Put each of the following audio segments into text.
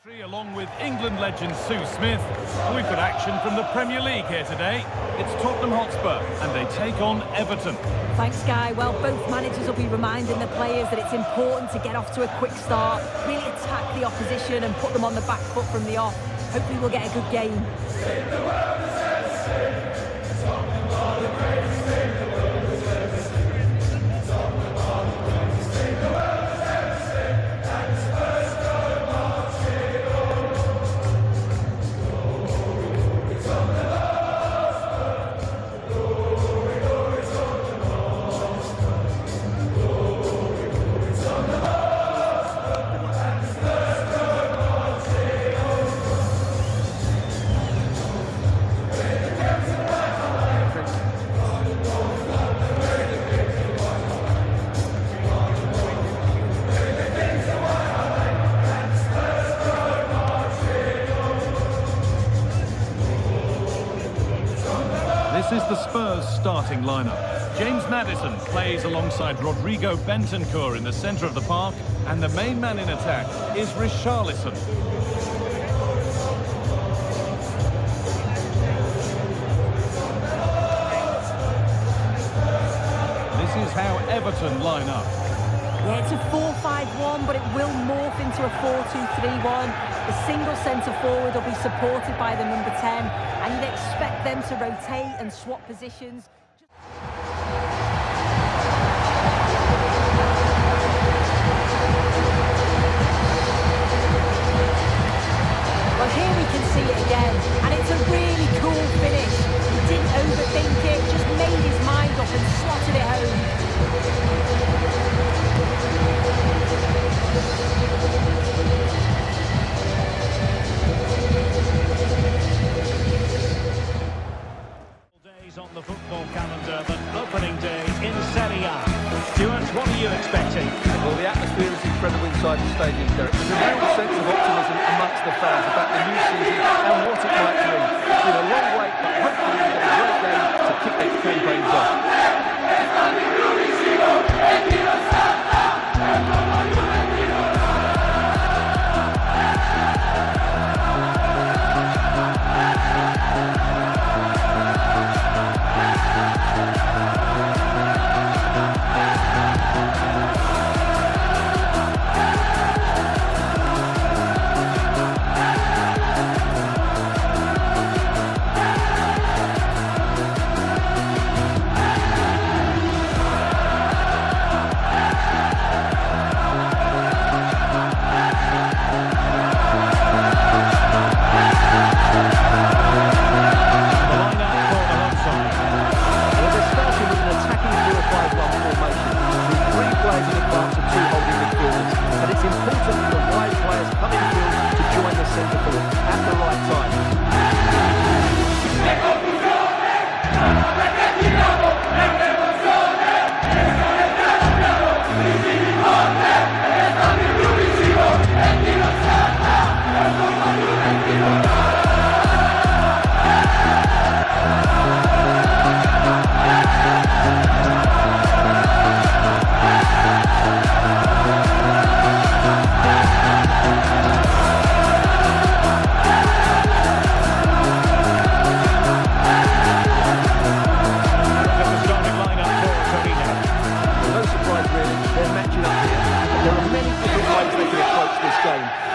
Along with England legend Sue Smith, we've got action from the Premier League here today. It's Tottenham Hotspur and they take on Everton. Thanks, Guy. Well, both managers will be reminding the players that it's important to get off to a quick start, really attack the opposition and put them on the back foot from the off. Hopefully we'll get a good game. This is the Spurs starting lineup. James Maddison plays alongside Rodrigo Bentancur in the centre of the park, and the main man in attack is Richarlison. This is how Everton line up. Yeah, it's a 4-5-1, but it will morph into a 4-2-3-1. The single centre-forward will be supported by the number 10, and you'd expect them to rotate and swap positions. Well, here we can see it again, and it's a really cool finish. He didn't overthink it, just made his mind up and slotted it home. On the football calendar, but opening day in Serie A. Stuart, what are you expecting? Well, the atmosphere is incredible inside the stadium, Derek. There's a real sense of optimism amongst the fans about the new season and what it might bring. It's been a long wait, but hopefully we'll get a great game to kick their campaigns off.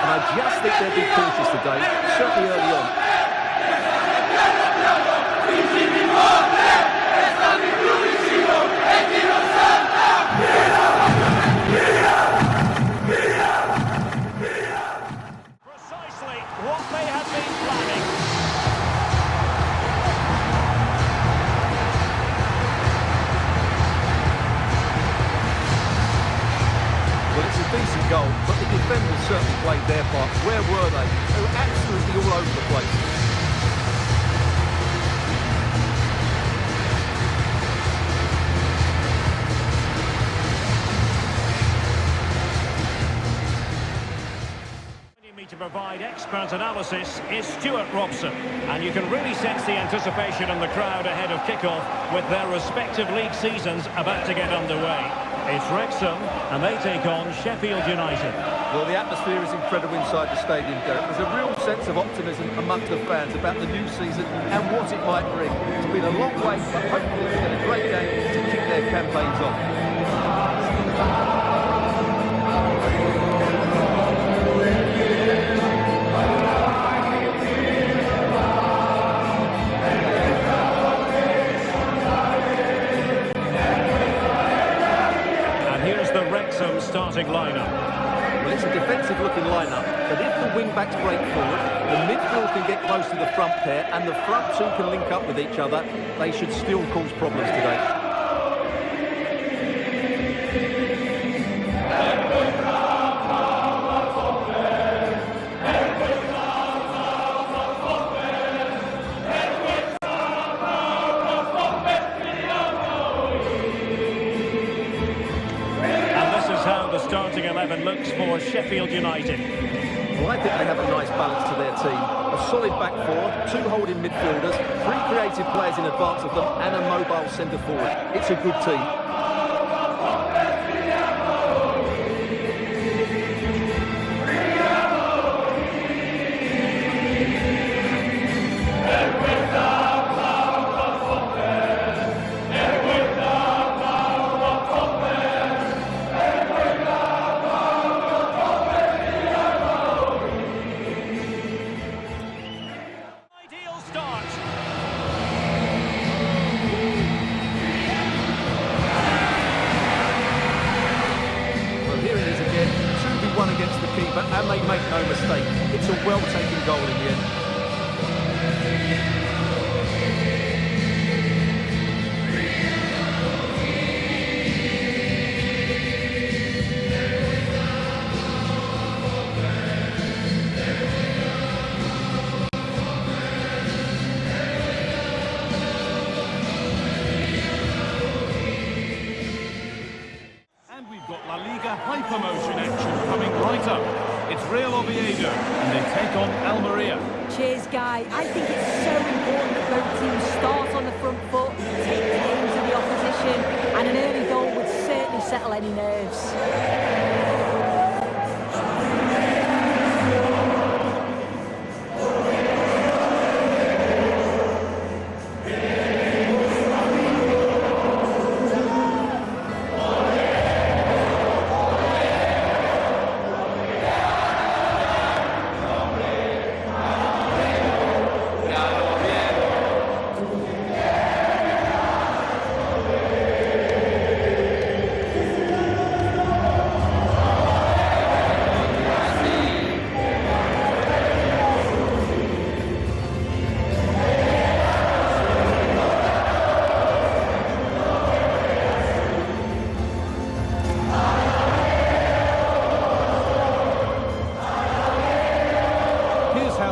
I just think they'll be cautious today, certainly early on. Precisely what they had been planning. Well, it's a decent goal, but the defenders certainly played their part. Where were they? They were absolutely all over the place. To provide expert analysis is Stuart Robson, and you can really sense the anticipation in the crowd ahead of kick-off with their respective league seasons about to get underway. It's Wrexham and they take on Sheffield United. Well, the atmosphere is incredible inside the stadium, Derek. There's a real sense of optimism amongst the fans about the new season and what it might bring. It's been a long wait, but hopefully they get a great game to kick their campaigns off. And here's the Wrexham starting lineup. Well, it's a defensive-looking lineup, but if the wing-backs break forward, the midfield can get close to the front pair, and the front two can link up with each other, they should still cause problems today. Starting 11 looks for Sheffield United. Well, I think they have a nice balance to their team. A solid back four, 2 holding midfielders, 3 creative players in advance of them, and a mobile centre forward. It's a good team. Against the keeper, and they make no mistake. It's a well-taken goal in the end. And we've got La Liga hypermotion action coming right up. It's Real Oviedo, and they take on Almeria. Cheers, Guy. I think it's so important that both teams start on the front foot, take the game to the opposition, and an early goal would certainly settle any nerves.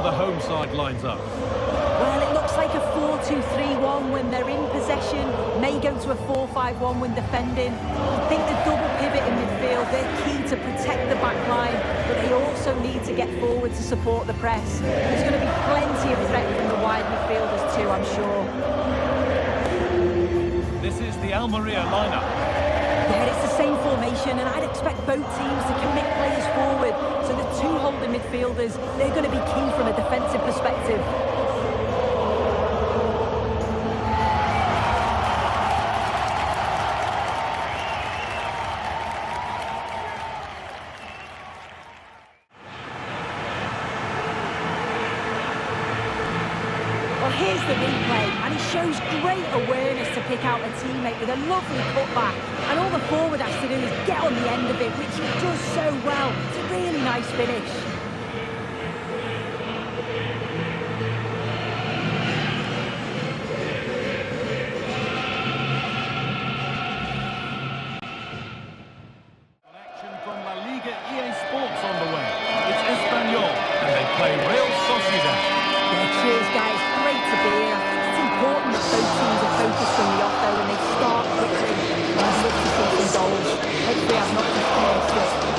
Home side lines up. Well, it looks like a 4-2-3-1 when they're in possession, may go to a 4-5-1 when defending. I think the double pivot in midfield, they're key to protect the back line, but they also need to get forward to support the press. There's going to be plenty of threat from the wide midfielders too, I'm sure. This is the Almeria lineup. Yeah, it's the same formation, and I'd expect both teams to commit players forward. So the 2 holding midfielders, they're going to be key from a defensive perspective. Well, here's the replay, and he shows great awareness to pick out a teammate with a lovely cutback. And all the forward has to do is get on the end of it, which he does so well. It's a really nice finish. Action from La Liga EA Sports on the way. It's Espanyol, and they play Real Sociedad. Yeah, cheers, guys. Great to be here. It's important that both teams are focused on the off though, and they start quickly. And I look to see some goals. Hopefully I've not just missed it.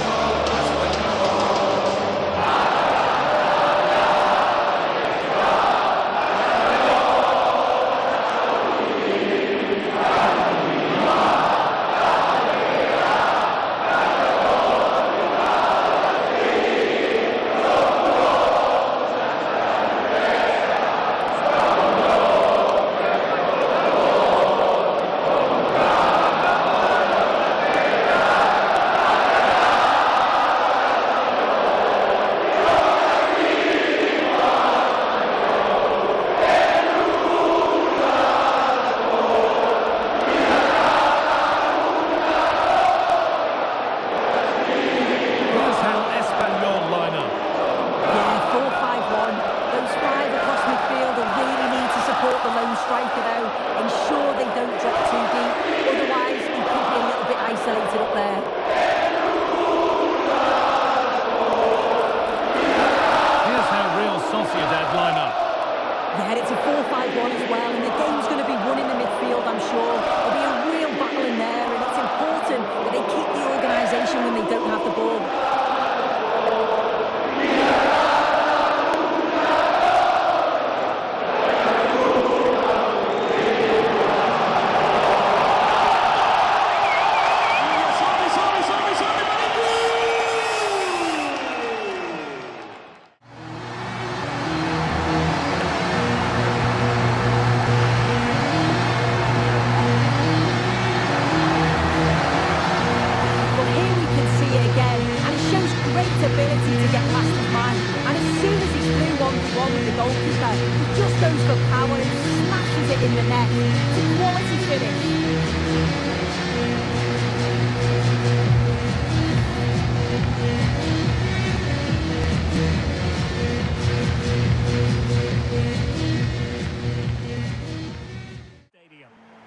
striker, though. Ensure they don't drop too deep. Otherwise, he could be a little bit isolated up there. Here's how Real Sociedad line up. Yeah, it's a 4-5-1 as well, and the game's going to be won in the midfield, I'm sure. There'll be a real battle in there, and it's important that they keep the organisation when they don't have the ball. Ability to get past his man, and as soon as he's through 1v1 with the goalkeeper, he just goes for power and smashes it in the net. It's a quality finish.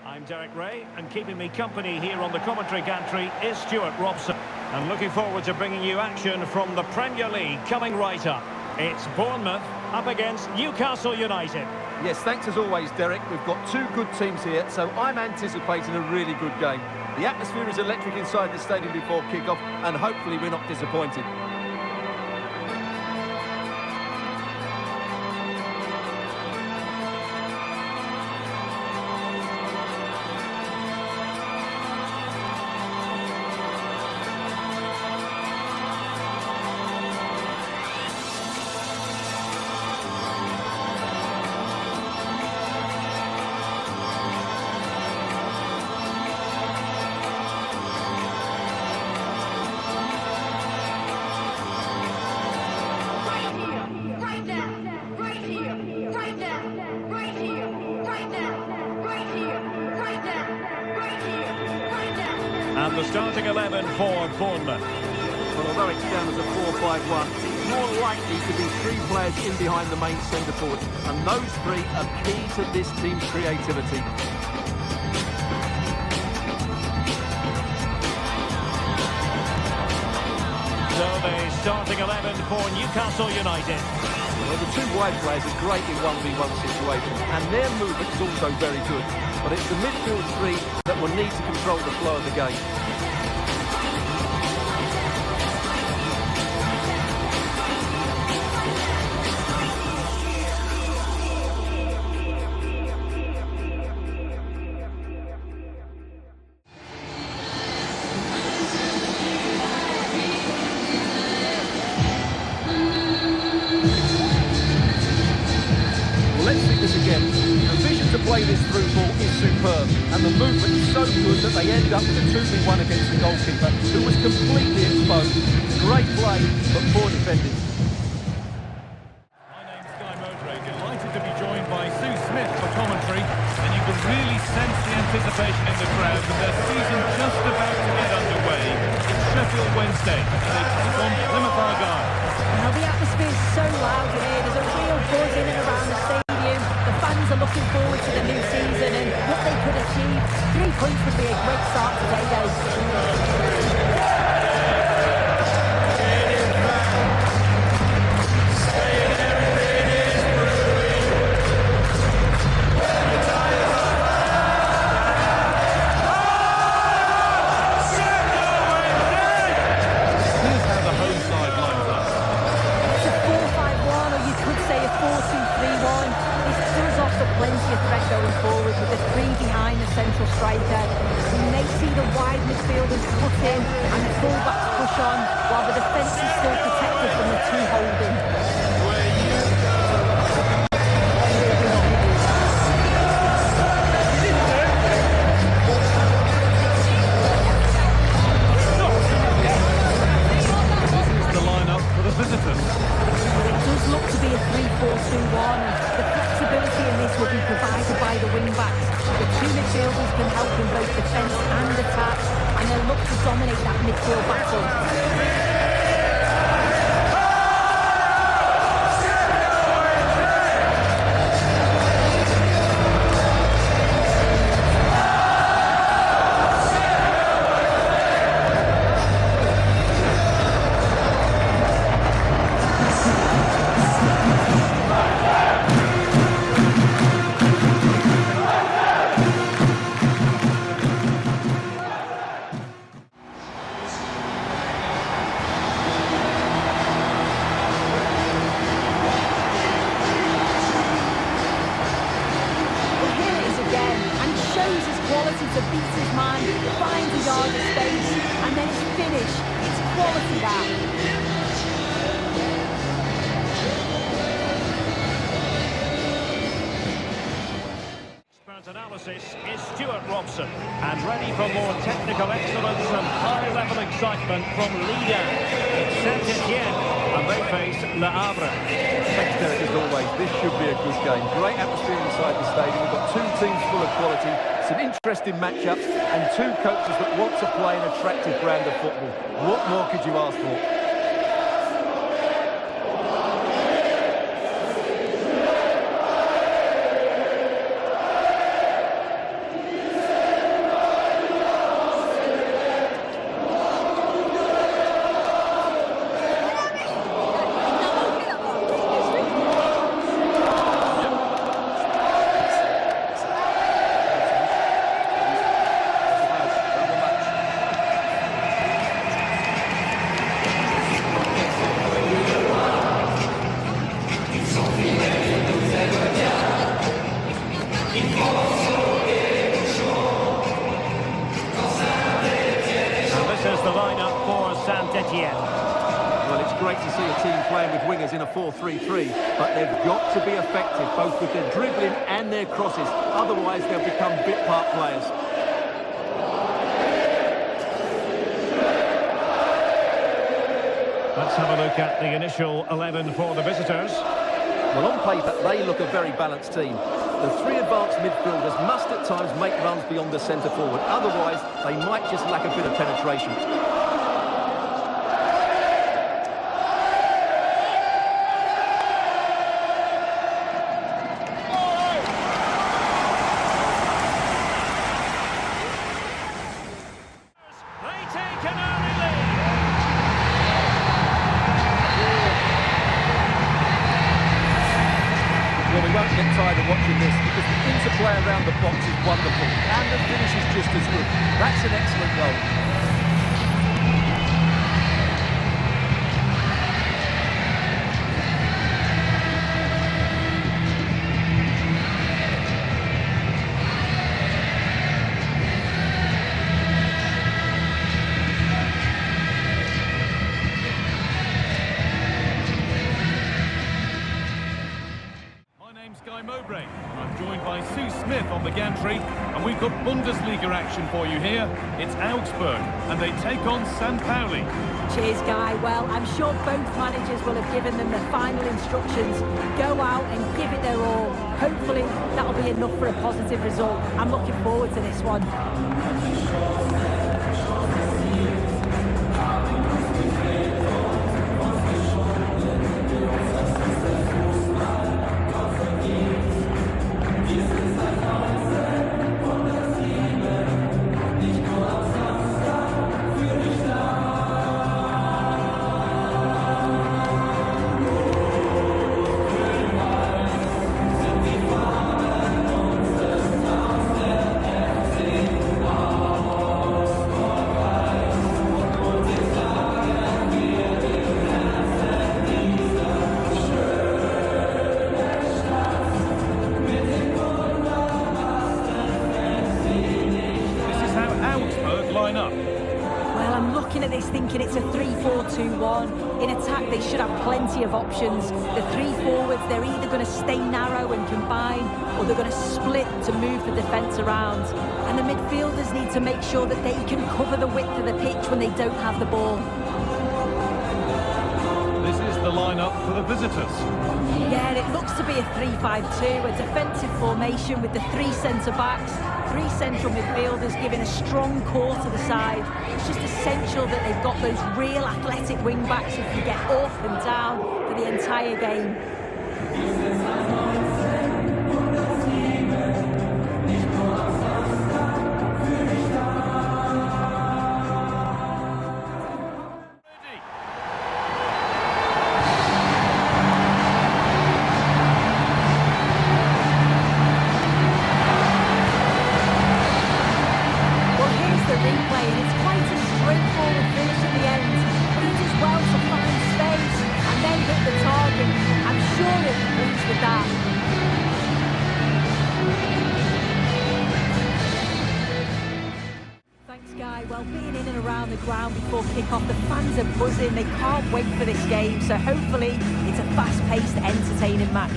I'm Derek Ray, and keeping me company here on the commentary gantry is Stuart Robson. And looking forward to bringing you action from the Premier League coming right up. It's Bournemouth up against Newcastle United. Yes, thanks as always, Derek. We've got two good teams here, so I'm anticipating a really good game. The atmosphere is electric inside the stadium before kick-off, and hopefully we're not disappointed. And the starting 11 for Bournemouth. Well, although it's down as a 4-5-1, it's more likely to be three players in behind the main centre forward, and those three are key to this team's creativity. So the starting 11 for Newcastle United. Well, the two wide players are great in 1v1 situations, and their movement is also very good. But it's the midfield three that will need to control the flow of the game. Let's see this again. The vision to play this through ball is superb, and the movement is so good that they end up with a 2v1 against the goalkeeper, who was completely exposed. Great play, but poor defending. My name's Guy Mowbray, delighted to be joined by Sue Smith for commentary, and you can really sense the anticipation in the crowd with their season just about to get underway. It's Sheffield Wednesday, and they take on Plymouth Argyle. Now the atmosphere is so loud in here, there's a real buzz in and around the stadium. The fans are looking forward to the new season and what they could achieve. 3 points would be a great start today, though. Here's how the home side lines up. It's a 4-5-1, or you could say a 4-2-3-1. This does offer plenty of threat going forward with the three behind the central striker. We may see the wide midfielders cut in and the full-backs push on, while the defence is still protected from the two holding. The lineup for the visitors. It does look to be a 3-4-2-1. The flexibility in this will be provided by the wing-backs. The two midfielders can help in both defence and attack, and they'll look to dominate that midfield battle. larger space, and then his finish. It's quality, that. Expert analysis is Stuart Robson, and ready for more technical excellence and high-level excitement from Liga. It's Saint-Etienne, and they face Le Havre. Thanks, Derek, as always. This should be a good game. Great atmosphere inside the stadium. We've got two teams full of quality, some interesting matchups, and two coaches that want to play an attractive brand of football. What more could you ask for? Well, it's great to see a team playing with wingers in a 4-3-3, but they've got to be effective, both with their dribbling and their crosses. Otherwise, they'll become bit-part players. Let's have a look at the initial 11 for the visitors. Well, on paper, they look a very balanced team. The three advanced midfielders must at times make runs beyond the centre forward. Otherwise, they might just lack a bit of penetration. They take an early lead. Well, we won't get tired of watching this because the interplay around the box is wonderful and the finish is just as good. That's an excellent goal. Guy Mowbray. I'm joined by Sue Smith on the gantry, and we've got Bundesliga action for you here. It's Augsburg, and they take on St. Pauli. Cheers, Guy. Well, I'm sure both managers will have given them the final instructions. Go out and give it their all. Hopefully, that'll be enough for a positive result. I'm looking forward to this one. Looking at this, thinking it's a 3-4-2-1. In attack, they should have plenty of options. The three forwards, they're either going to stay narrow and combine, or they're going to split to move the defence around. And the midfielders need to make sure that they can cover the width of the pitch when they don't have the ball. This is the lineup for the visitors. Yeah, it looks to be a 3-5-2, a defensive formation with the three centre-backs, three central midfielders giving a strong core to the side. It's just essential that they've got those real athletic wing-backs who can get up and down for the entire game. I'm sure it brings ground before kick-off. The fans are buzzing. They can't wait for this game. So hopefully it's a fast-paced, entertaining match.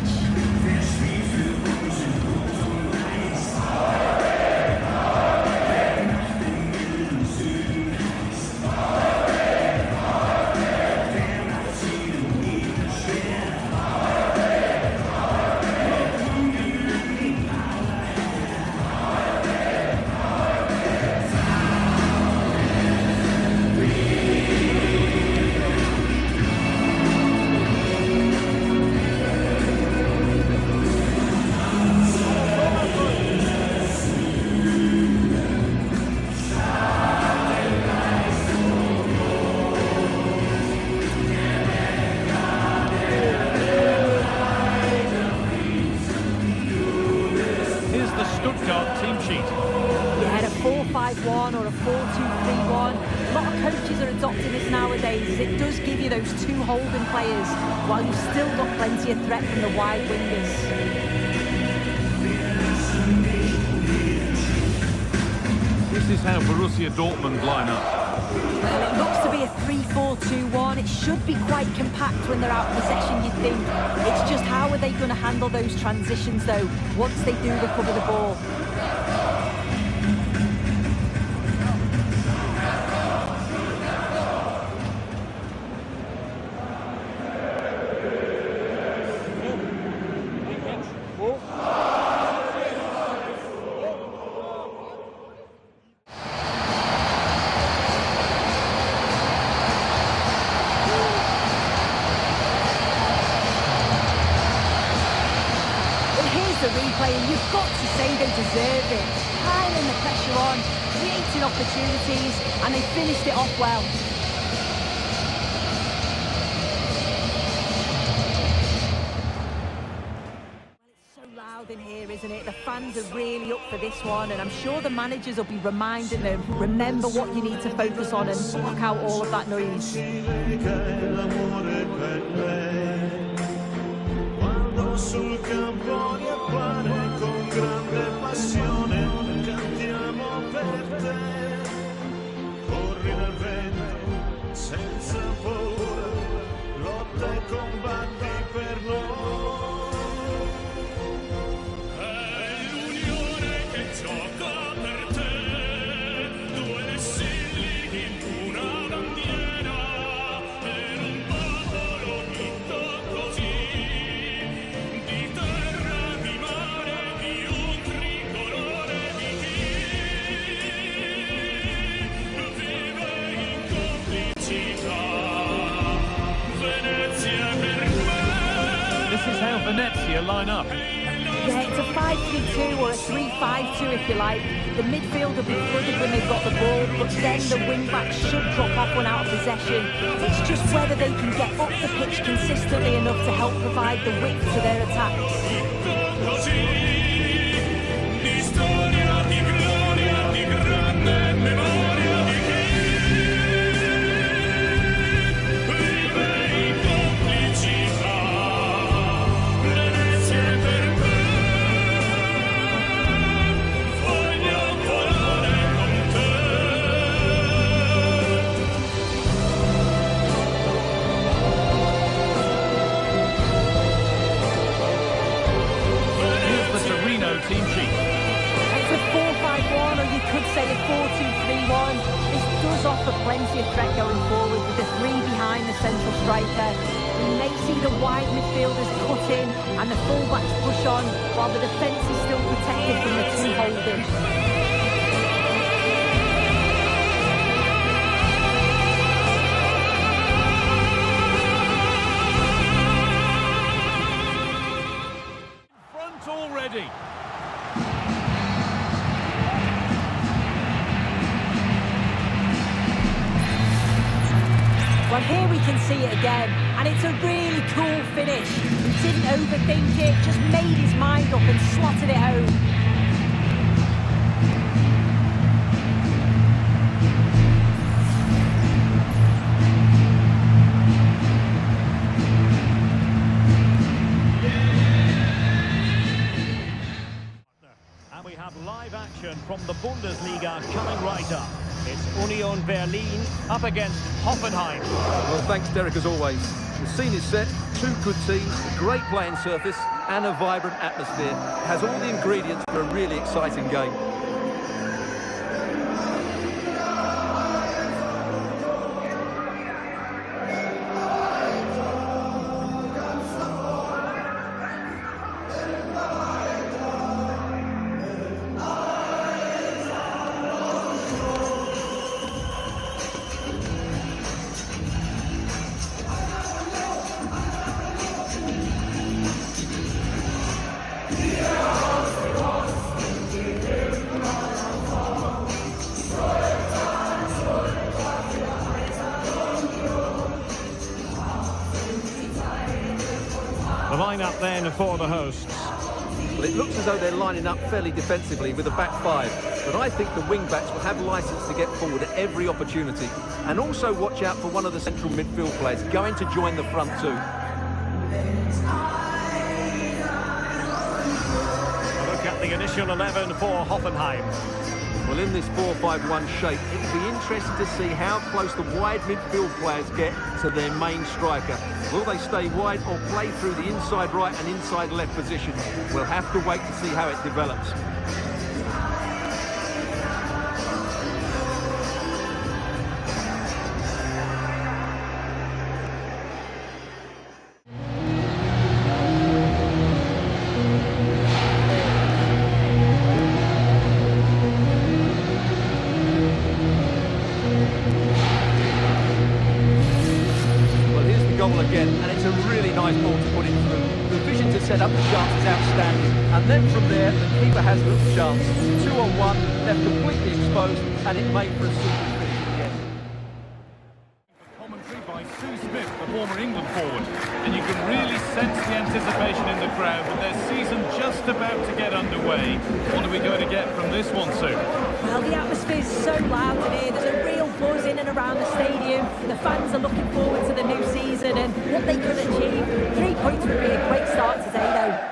Team sheet. You had a 4-5-1 or a 4-2-3-1. A lot of coaches are adopting this nowadays. It does give you those two holding players while you've still got plenty of threat from the wide wingers. This is how Borussia Dortmund line up. Well, it looks to be a 3-4-2-1. It should be quite compact when they're out of possession, you'd think. It's just how are they going to handle those transitions, though, once they do recover the ball. The replay, and you've got to say they deserve it. Piling the pressure on, creating opportunities, and they finished it off well. Well, it's so loud in here, isn't it? The fans are really up for this one, and I'm sure the managers will be reminding them, remember what you need to focus on and block out all of that noise. Sul campo di appare con grande passione, cantiamo per te, corri nel vento senza paura, lotta e combatti per noi. È l'unione che gioca per te, due stili in una bandiera, per un popolo unito così. This is how Venezia line up. Yeah, it's a 5-3-2 or a 3-5-2 if you like. The midfield will be flooded when they've got the ball, but then the wing-backs should drop off when out of possession. It's just whether they can get up the pitch consistently enough to help provide the width to their attacks. Team sheet. It's a 4-5-1 or you could say a 4-2-3-1. This does offer plenty of threat going forward with the three behind the central striker. We may see the wide midfielders cut in and the full-backs push on while the defence is still protected from the two holding. Already. Well, here we can see it again, and it's a really cool finish. He didn't overthink it, just made his mind up and slotted it home. And we have live action from the Bundesliga coming right up. It's Union Berlin up against Hoffenheim. Well, thanks, Derek, as always. The scene is set, two good teams, a great playing surface and a vibrant atmosphere. It has all the ingredients for a really exciting game. The line-up then for the hosts. Well, it looks as though they're lining up fairly defensively with a back five, but I think the wing-backs will have licence to get forward at every opportunity. And also watch out for one of the central midfield players going to join the front two. Look at the initial 11 for Hoffenheim. Well, in this 4-5-1 shape, it will be interesting to see how close the wide midfield players get to their main striker. Will they stay wide or play through the inside right and inside left positions? We'll have to wait to see how it develops. Goal again, and it's a really nice ball to put in through. The vision to set up the chance is outstanding, and then from there the keeper has little chance. 2-on-1, left completely exposed, and it made for a super finish in the end. Commentary by Sue Smith, the former England forward, and you can really sense the anticipation in the crowd with their season just about to get underway. What are we going to get from this one, Sue? Well, the atmosphere is so loud in here. There's a real buzz in and around the stadium. The fans are looking forward to the new season and what they could achieve. 3 points would be a great start today, though.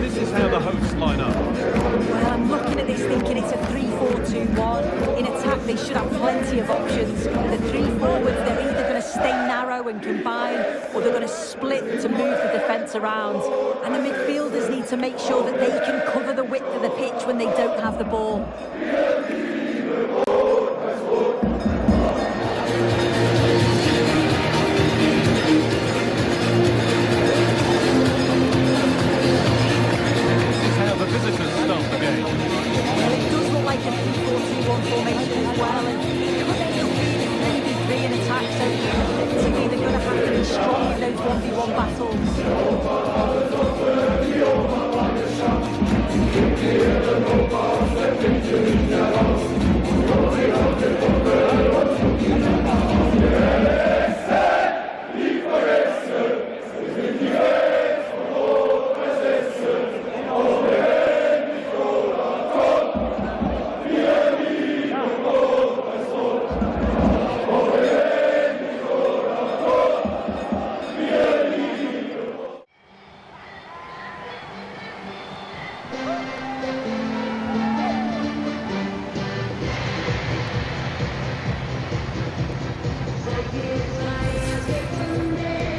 This is how the hosts line up. Well, I'm looking at this thinking it's a 3-4-2-1. In attack, they should have plenty of options. The three forwards, they're either going to stay narrow and combine, or they're going to split to move the defence around. And the midfielders need to make sure that they can cover the width of the pitch when they don't have the ball. Visitors start the game. Well, it does look like a 3-4-2-1 formation as well, and it could end up being a 3-3 in attack, so effectively they're going to have to be strong in those 1v1 battles.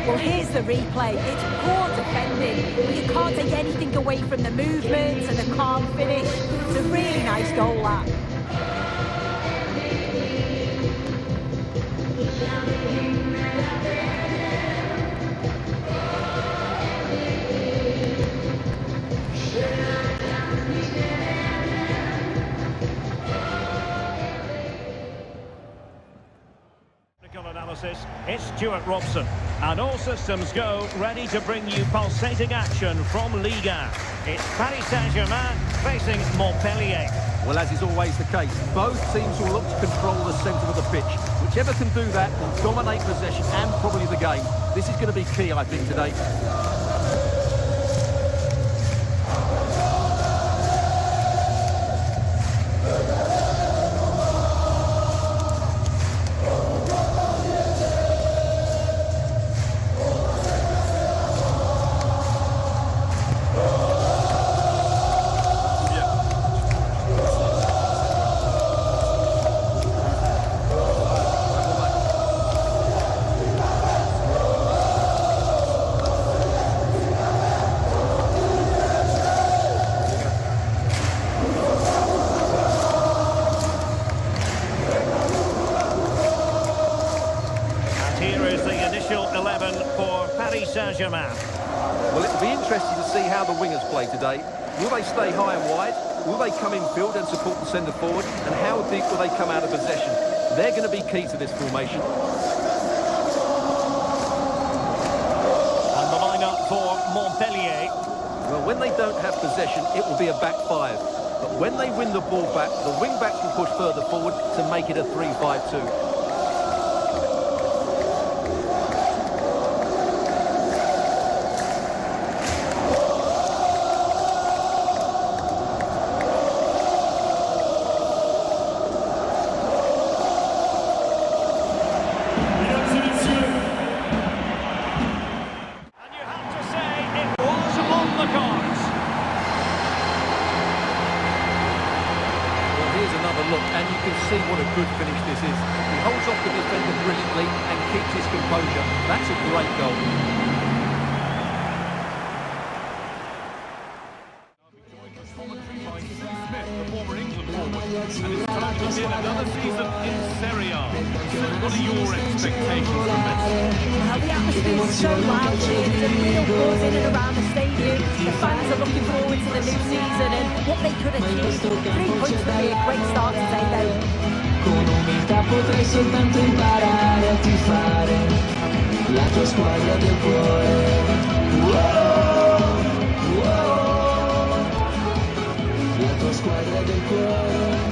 Well, here's the replay. It's poor defending, but you can't take anything away from the movement and the calm finish. It's a really nice goal, that. Analysis, it's Stuart Robson, and all systems go, ready to bring you pulsating action from Liga. It's Paris Saint-Germain facing Montpellier. Well, as is always the case, both teams will look to control the centre of the pitch. Whichever can do that will dominate possession and probably the game. This is going to be key, I think, today. here is the initial 11 for Paris Saint-Germain. Well, it'll be interesting to see how the wingers play today. Will they stay high and wide? Will they come in field and support the centre forward? And how deep will they come out of possession? They're going to be key to this formation. And the lineup for Montpellier. Well, when they don't have possession, it will be a back five. But when they win the ball back, the wing-backs will push further forward to make it a 3-5-2. And you can see what a good finish this is. He holds off the defender brilliantly and keeps his composure. That's a great goal. Commentary by Sue Smith, the former England forward, and it's time to begin another season in Serie A. Sue, what are your expectations from this? Well, the atmosphere is so loud here. There's a real buzz in and around the stadium. The fans are looking forward to the new season and what they could achieve. 3 points would be a great start today, though. Con umiltà potrai soltanto imparare a tifare la tua squadra del cuore. La tua squadra del cuore.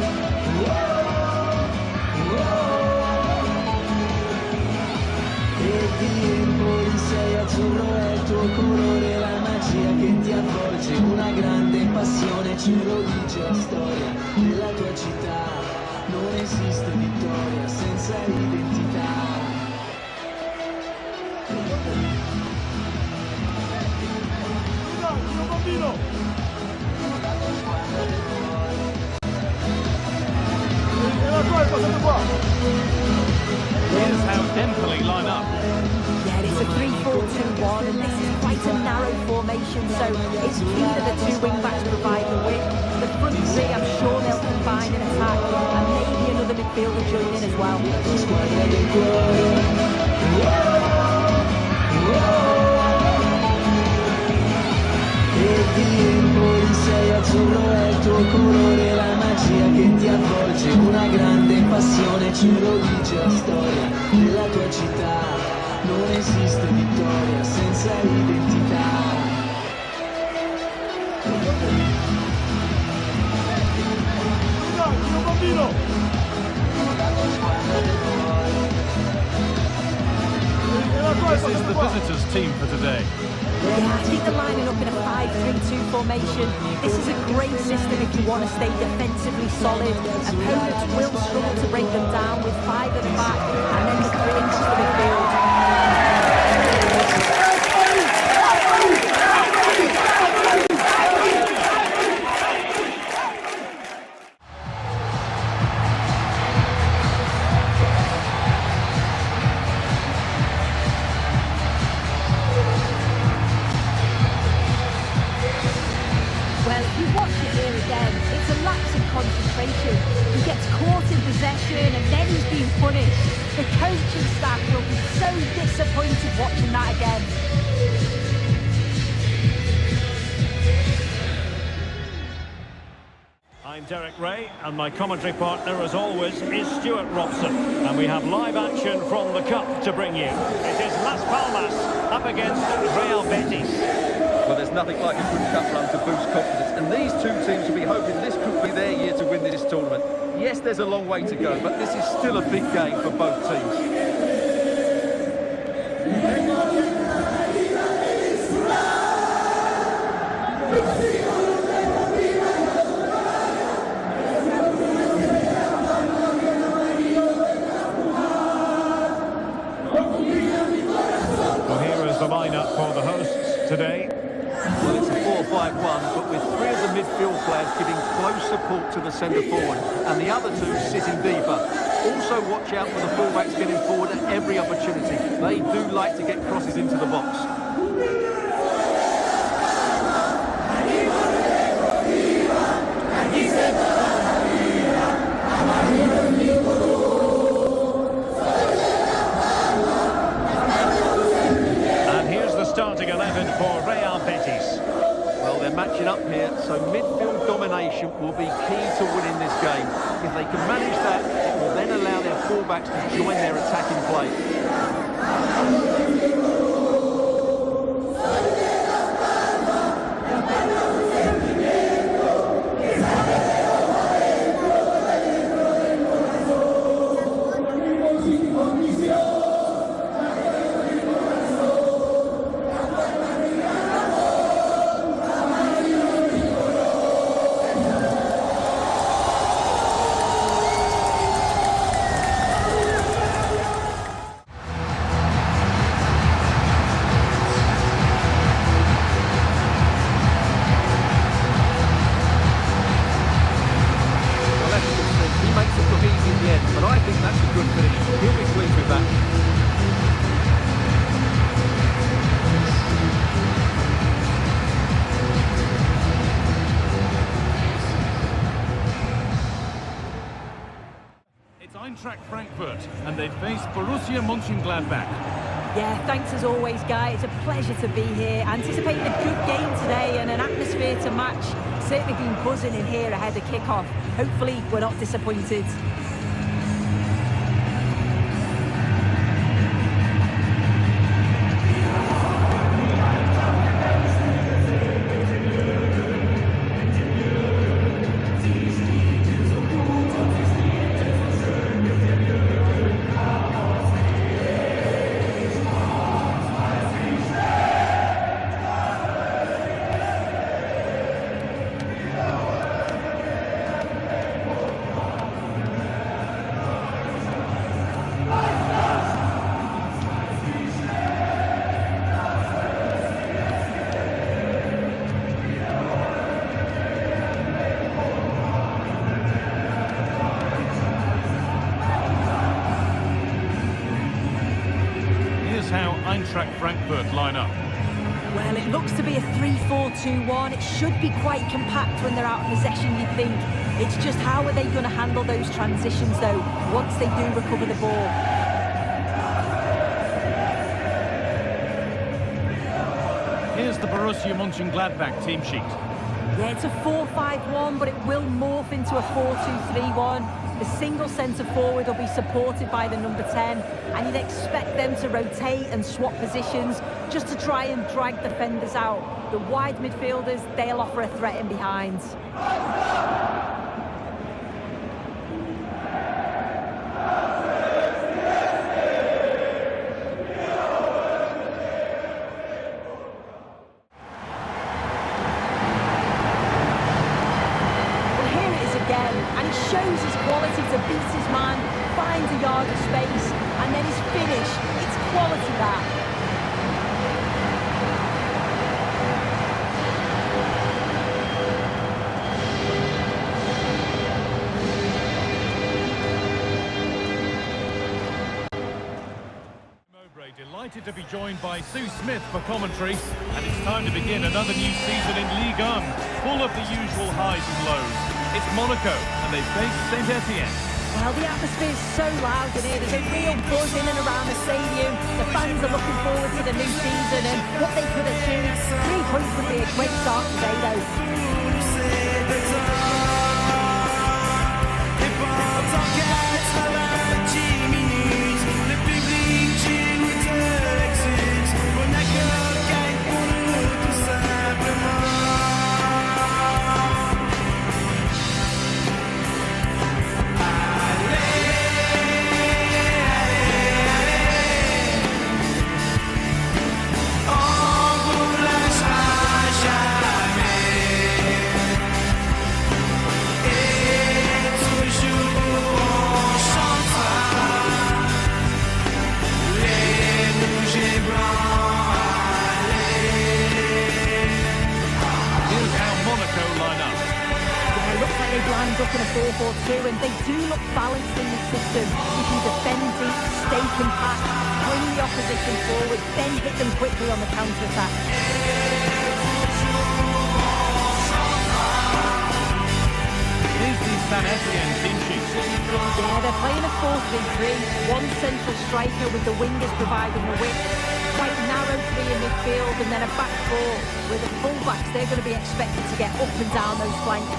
E di Empoli sei azzurro, è il tuo colore, la magia che ti avvolge, una grande passione, ce lo dice la storia della tua città. Non esiste vittoria senza identità. Here's how Empoli line up. Yeah, it's a 3-4-2-1 and this is quite a narrow formation, so it's key that the two wing-backs provide the width. The front three, I'm sure they'll combine and attack, and maybe another midfielder join in as well. Squadra del cuore. E di Empoli sei azzurro, è il tuo colore, la magia che ti avvolge, una grande passione, ce lo dice la storia della tua città. Non esiste vittoria senza identità. This is the visitors' team for today. Yeah, I think they're lining up in a 5-3-2 formation. This is a great system if you want to stay defensively solid. Opponents will struggle to break them down with 5 at the back and then the 3 into the midfield. Well, if you watch it here again, it's a lapse in concentration. He gets caught in possession and then he's being punished. The coaching staff will be so disappointed watching that again. I'm Derek Ray, and my commentary partner, as always, is Stuart Robson. And we have live action from the Cup to bring you. It is Las Palmas up against Real Betis. Well, there's nothing like a good cup run to boost confidence, and these two teams will be hoping this could be their year to win this tournament. Yes, there's a long way to go, but this is still a big game for both teams. Well, here is the lineup for the hosts today. Well, it's a 4-5-1, but with 3 of the midfield players giving close support to the centre forward, and the other 2 sitting deeper. Also watch out for the fullbacks getting forward at every opportunity. They do like to get crosses into the box. 11 for Real Betis. Well, they're matching up here, so midfield domination will be key to winning this game. If they can manage that, it will then allow their fullbacks to join their attacking play. But I think that's a good finish. He'll be pleased with that. It's Eintracht Frankfurt, and they face Borussia Mönchengladbach. Yeah, thanks as always, Guy. It's a pleasure to be here. Anticipating a good game today and an atmosphere to match. Certainly been buzzing in here ahead of kick-off. Hopefully, we're not disappointed. How Eintracht Frankfurt line up. Well, it looks to be a 3-4-2-1. It should be quite compact when they're out of possession, you'd think. It's just how are they going to handle those transitions, though, once they do recover the ball. Here's the Borussia Mönchengladbach team sheet. Yeah, it's a 4-5-1, but it will morph into a 4-2-3-1. The single centre forward will be supported by the number 10, and you'd expect them to rotate and swap positions just to try and drag defenders out. The wide midfielders, they'll offer a threat in behind. And he shows his quality to beat his man, finds a yard of space, and then his finish. It's quality, that. Mowbray delighted to be joined by Sue Smith for commentary, and it's time to begin another new season in Ligue 1, full of the usual highs and lows. It's Monaco, and they face Saint-Etienne. Well, the atmosphere is so loud in here. There's a real buzz in and around the stadium. The fans are looking forward to the new season and what they could achieve. 3 points would be a great start today, though. Lined up in a 4-4-2, and they do look balanced in this system. You can defend deep, stay compact, bring the opposition forward, then hit them quickly on the counter-attack. Here's the Saint-Etienne team sheet. Yeah, they're playing a 4-3-3, one central striker with the wingers providing the width. Quite narrow narrow three in midfield and then a back four with the full-backs. They're going to be expected to get up and down those flanks.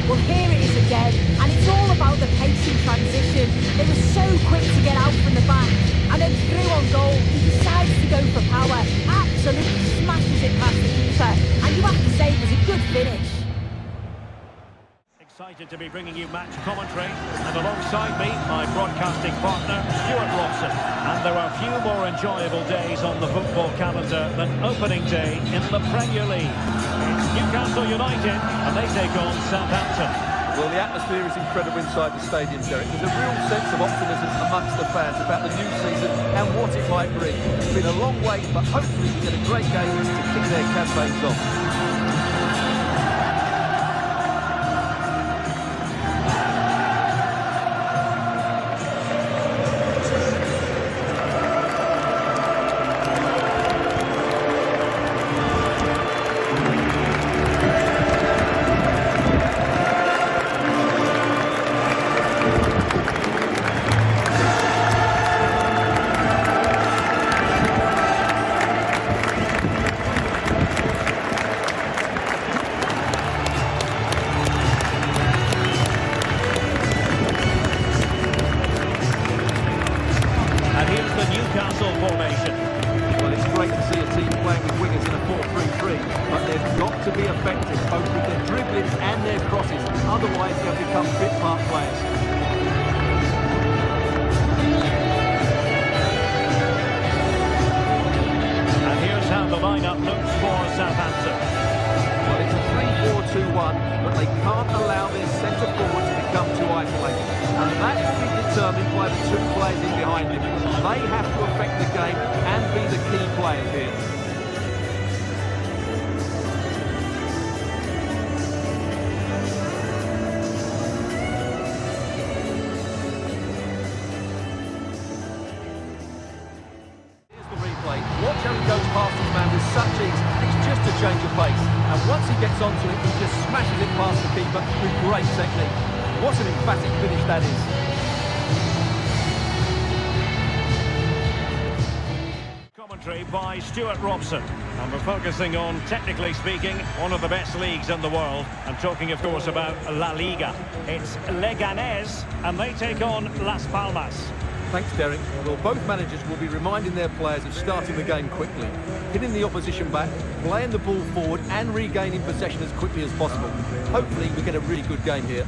Well, here it is again, and it's all about the pace in transition. They were so quick to get out from the back, and then through on goal, he decides to go for power, absolutely smashes it past the keeper, and you have to say it was a good finish. Excited to be bringing you match commentary, and alongside me, my broadcasting partner, Stuart Robson. And there are few more enjoyable days on the football calendar than opening day in the Premier League. It's Newcastle United, and they take on Southampton. Well, the atmosphere is incredible inside the stadium, Derek. There's a real sense of optimism amongst the fans about the new season and what it might bring. It's been a long wait, but hopefully we get a great game to kick their campaigns off. Newcastle formation. Well, it's great to see a team playing with wingers in a 4-3-3, but they've got to be effective, both with their dribblings and their crosses, otherwise they'll become bit-part players. And here's how the lineup looks for Southampton. Well, it's a 3-4-2-1, but they can't allow their centre forward to become too isolated. And that will be determined by the two players in behind him. They have to affect the game and be the key players here. Watch how he goes past his man with such ease. It's just a change of pace. And once he gets onto it, he just smashes it past the keeper with great technique. What an emphatic finish that is. Commentary by Stuart Robson. And we're focusing on, technically speaking, one of the best leagues in the world. I'm talking, of course, about La Liga. It's Leganés, and they take on Las Palmas. Thanks, Derek. Well, both managers will be reminding their players of starting the game quickly, hitting the opposition back, playing the ball forward and regaining possession as quickly as possible. Hopefully we get a really good game here.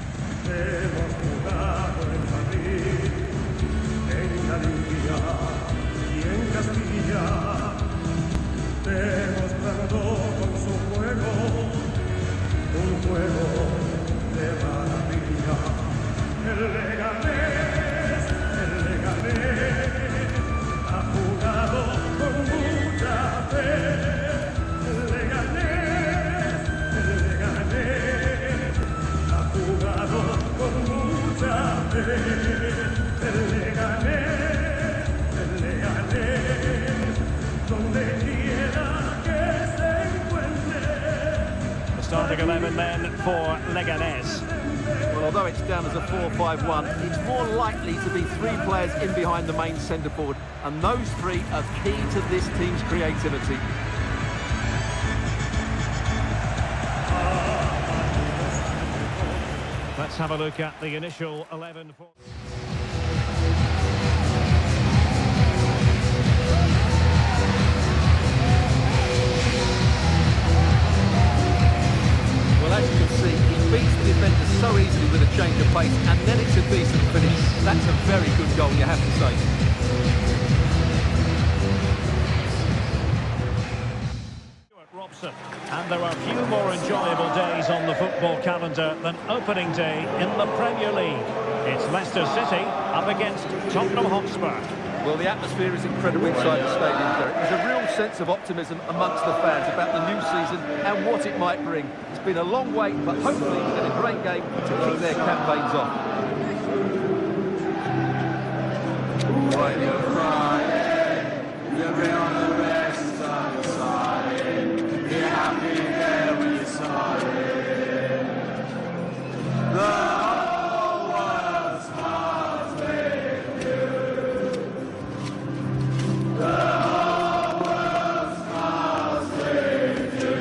The starting 11 then for Leganés. Well, although it's down as a 4-5-1, it's more likely to be three players in behind the main centre forward, and those three are key to this team's creativity. Let's have a look at the initial 11 for... Well, as you can see, he beats the defender so easily with a change of pace, and then it's a decent finish. That's a very good goal, you have to say. Robson. And there are few more enjoyable days on the football calendar than opening day in the Premier League. It's Leicester City up against Tottenham Hotspur. Well, the atmosphere is incredible inside the stadium, Derek. There's a real sense of optimism amongst the fans about the new season and what it might bring. It's been a long wait, but hopefully we get a great game to kick their campaigns off. When you're crying, you'll be on the rest side. Be happy there when you're sorry. The whole world smiles with you. The whole world smiles with you.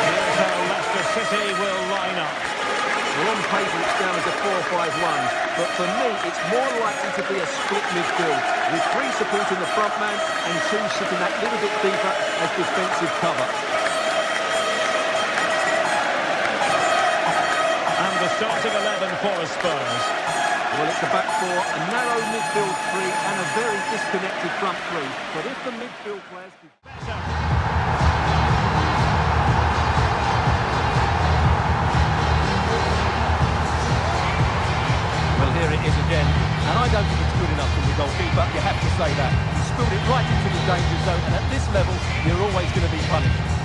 Here's how Leicester City will line up. Well, on paper it's down as a 4-5-1, but for me it's more likely to be a split midfield, with 3 supporting the front man and 2 sitting that little bit deeper as defensive cover. And the starting 11 for Spurs. Well, it's a back 4, a narrow midfield 3 and a very disconnected front 3. But if the midfield players could... Well, here it is again, and I don't think it's good enough from the goalkeeper, you have to say that. He spilled it right into the danger zone, and at this level, you're always going to be punished.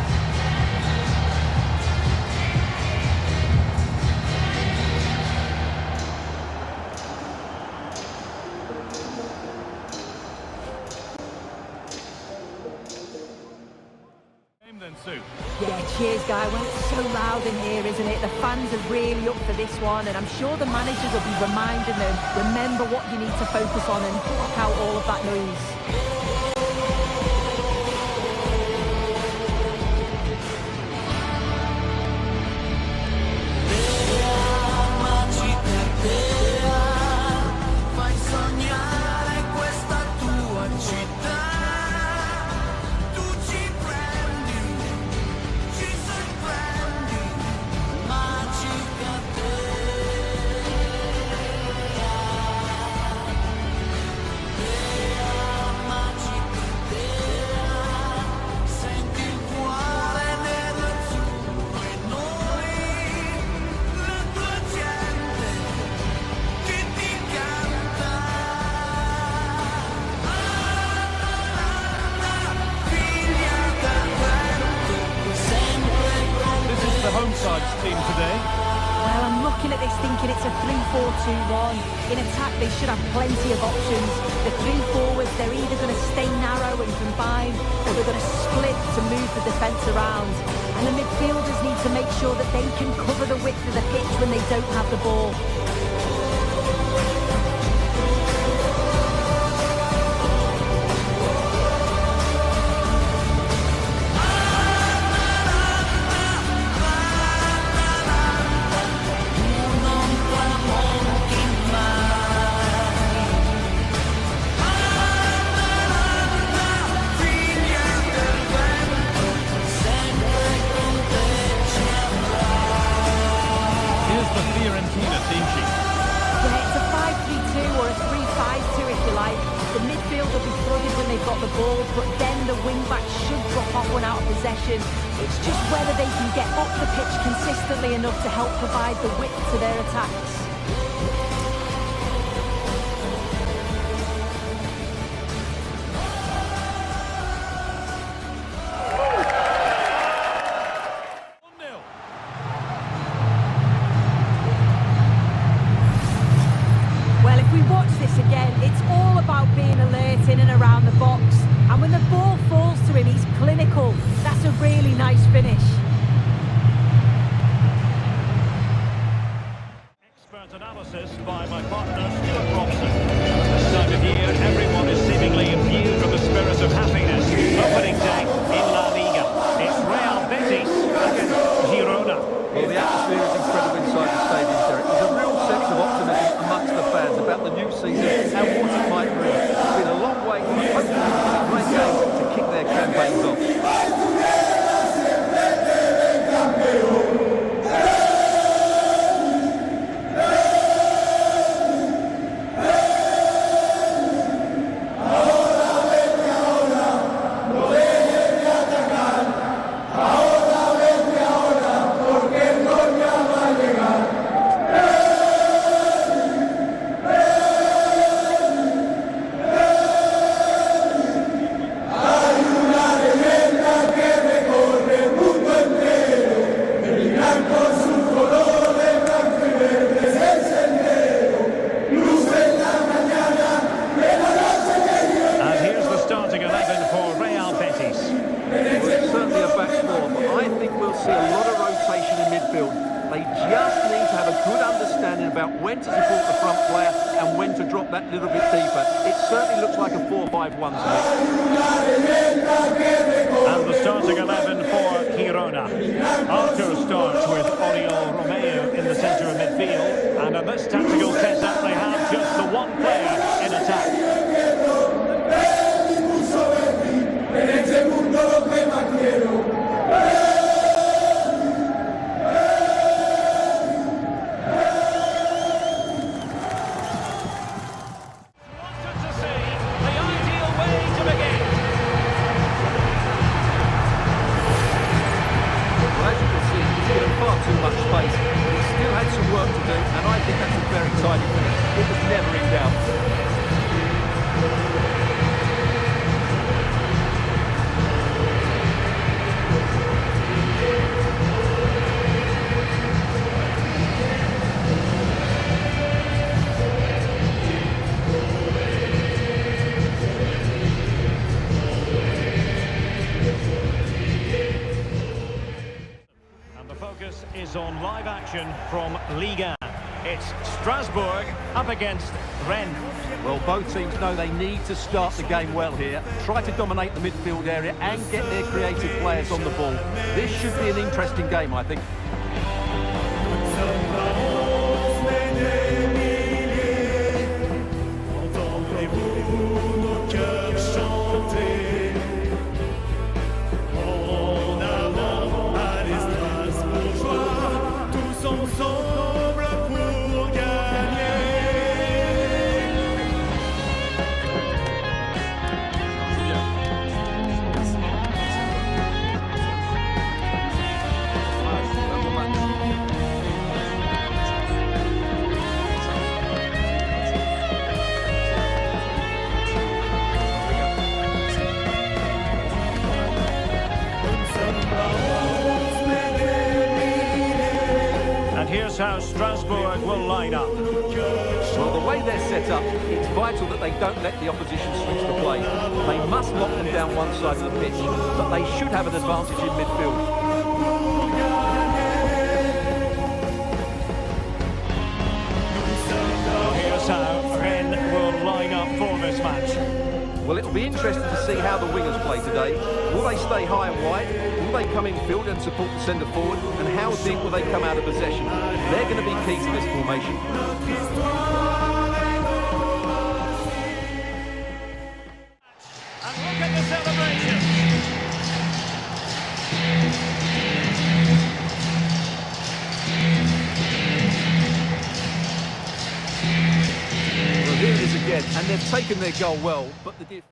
Then Sue. Yeah, cheers, Guy. Well, it's so loud in here, isn't it? The fans are really up for this one, and I'm sure the managers will be reminding them, remember what you need to focus on and block out all of that noise. Fai sognare questa tua città. Tu ci prendi, ci sorprendi, magica senti il cuore nell'azzurro e noi, la tua gente che ti canta. Figlia del vento, sempre con This is the home side's team today. Well, I'm looking at this thinking it's a 3-4-2-1. In attack, they should have plenty of options. The 3 forwards, they're either going to stay narrow and combine, or they're going to split to move the defence around. And the midfielders need to make sure that they can cover the width of the pitch when they don't have the ball. Here's the Fiorentina team sheet. Yeah, it's a 5-3-2 or a 3-5-2 if you like. The midfield will be flooded when they've got the ball, but then the wing-backs should drop off when out of possession. It's just whether they can get up the pitch consistently enough to help provide the width to their attacks. Well, if we watch this again, it's all about being alert in and around the box. And when the ball falls to him, he's clinical. That's a really nice finish. Expert analysis by my partner, Stuart Robson. This time of year, everyone is seemingly imbued with the spirit of happiness. Opening day in La Liga. It's Real Betis against Girona. Well, the atmosphere is incredible inside the stadium, Derek. There's a real sense of optimism amongst the fans about the new season and what it might bring. It's been a long wait, but hopefully we get a great game to kick their campaigns off. a little bit deeper. It certainly looks like a 4-5-1 to me. And the starting 11 for Girona. Arthur starts with Oriol Romeu in the centre of midfield. And in this tactical setup, they have just the one player in attack. Too much space, but he still had some work to do, and I think that's a very tidy finish. It was never in doubt. Is on live action from Liga. It's Strasbourg up against Rennes. Well, both teams know they need to start the game well here, try to dominate the midfield area and get their creative players on the ball. This should be an interesting game, I think. Here's how Strasbourg will line up. Well, the way they're set up, it's vital that they don't let the opposition switch the play. They must lock them down one side of the pitch, but they should have an advantage in midfield. Here's how Rennes will line up for this match. Well, it'll be interesting to see how the wingers play today. Will they stay high and wide? Will they come in field and support the centre forward? And how deep will they come out of possession? They're going to be key to this formation. And look at the celebration. Well, here it is again, and they've taken their goal well, but the